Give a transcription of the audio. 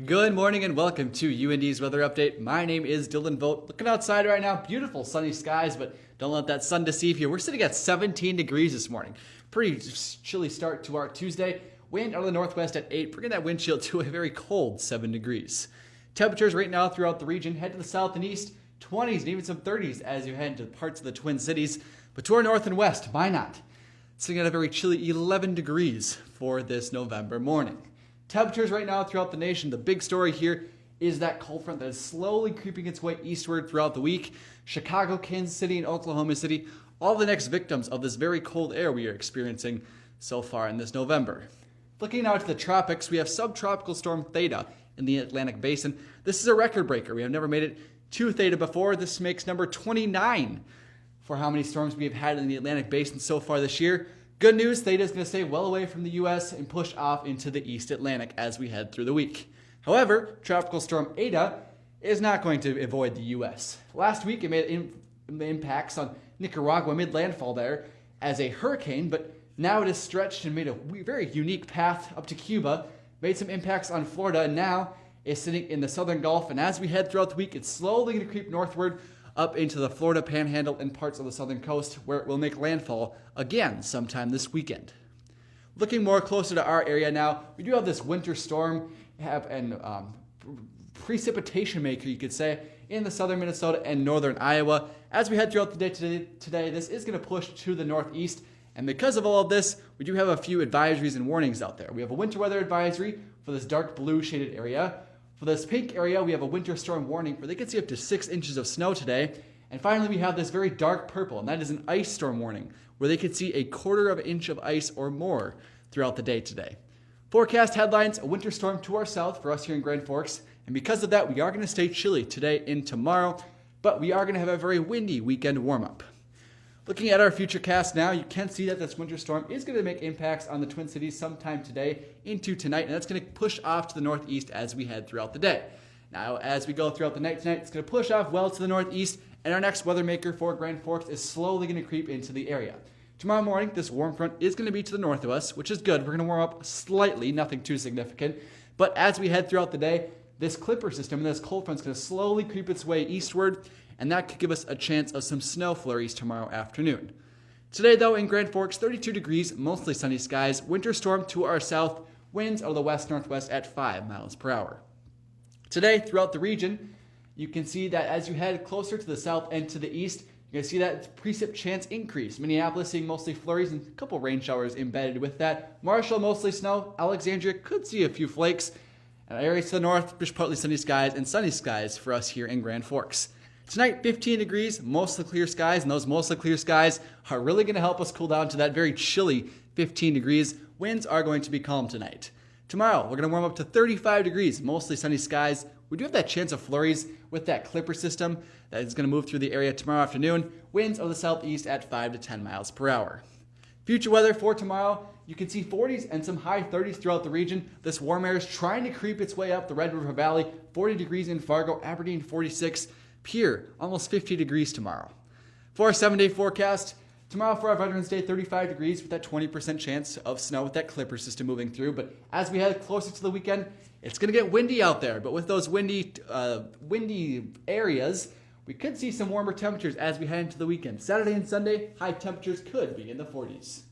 Good morning and welcome to UND's weather update. My name is Dylan Vogt. Looking outside right now, beautiful sunny skies, but don't let that sun deceive you. We're sitting at 17 degrees this morning. Pretty chilly start to our Tuesday. Wind out of the northwest at 8, bringing that wind chill to a very cold 7 degrees. Temperatures right now throughout the region head to the south and east, 20s and even some 30s as you head into parts of the Twin Cities. But to our north and west, why not? Sitting at a very chilly 11 degrees for this November morning. Temperatures right now throughout the nation. The big story here is that cold front that is slowly creeping its way eastward throughout the week. Chicago, Kansas City, and Oklahoma City, all the next victims of this very cold air we are experiencing so far in this November. Looking now to the tropics, we have subtropical storm Theta in the Atlantic Basin. This is a record breaker. We have never made it to Theta before. This makes number 29 for how many storms we have had in the Atlantic Basin so far this year. Good news, Theta is going to stay well away from the U.S. and push off into the East Atlantic as we head through the week. However, Tropical Storm Eta is not going to avoid the U.S. Last week, it made impacts on Nicaragua, made landfall there as a hurricane, but now it has stretched and made a very unique path up to Cuba, made some impacts on Florida, and now is sitting in the southern Gulf. And as we head throughout the week, it's slowly going to creep northward up into the Florida Panhandle and parts of the southern coast, where it will make landfall again sometime this weekend. Looking more closer to our area now, we do have this winter storm, have an precipitation maker, you could say, in the southern Minnesota and northern Iowa. As we head throughout the day today, this is going to push to the northeast, and because of all of this, we do have a few advisories and warnings out there. We have a winter weather advisory for this dark blue shaded area. For this pink area, we have a winter storm warning where they could see up to 6 inches of snow today. And finally, we have this very dark purple, and that is an ice storm warning where they could see a 1/4 inch of ice or more throughout the day today. Forecast headlines: a winter storm to our south for us here in Grand Forks. And because of that, we are going to stay chilly today and tomorrow, but we are going to have a very windy weekend warm-up. Looking at our future cast now, you can see that this winter storm is going to make impacts on the Twin Cities sometime today into tonight, and that's going to push off to the northeast as we head throughout the day. Now, as we go throughout the night tonight, it's going to push off well to the northeast, and our next weather maker for Grand Forks is slowly going to creep into the area. Tomorrow morning, this warm front is going to be to the north of us, which is good. We're going to warm up slightly, nothing too significant. But as we head throughout the day, this clipper system and this cold front is going to slowly creep its way eastward, and that could give us a chance of some snow flurries tomorrow afternoon. Today, though, in Grand Forks, 32 degrees, mostly sunny skies, winter storm to our south, winds out of the west-northwest at 5 miles per hour. Today, throughout the region, you can see that as you head closer to the south and to the east, you're going to see that precip chance increase. Minneapolis seeing mostly flurries and a couple rain showers embedded with that. Marshall, mostly snow. Alexandria could see a few flakes. And areas to the north, just partly sunny skies for us here in Grand Forks. Tonight, 15 degrees, mostly clear skies, and those mostly clear skies are really going to help us cool down to that very chilly 15 degrees. Winds are going to be calm tonight. Tomorrow, we're going to warm up to 35 degrees, mostly sunny skies. We do have that chance of flurries with that clipper system that is going to move through the area tomorrow afternoon. Winds of the southeast at 5 to 10 miles per hour. Future weather for tomorrow, you can see 40s and some high 30s throughout the region. This warm air is trying to creep its way up the Red River Valley. 40 degrees in Fargo, Aberdeen 46. Pierre, almost 50 degrees tomorrow. For our 7-day forecast, tomorrow for our Veterans Day, 35 degrees with that 20% chance of snow with that clipper system moving through. But as we head closer to the weekend, it's going to get windy out there. But with those windy areas, we could see some warmer temperatures as we head into the weekend. Saturday and Sunday, high temperatures could be in the 40s.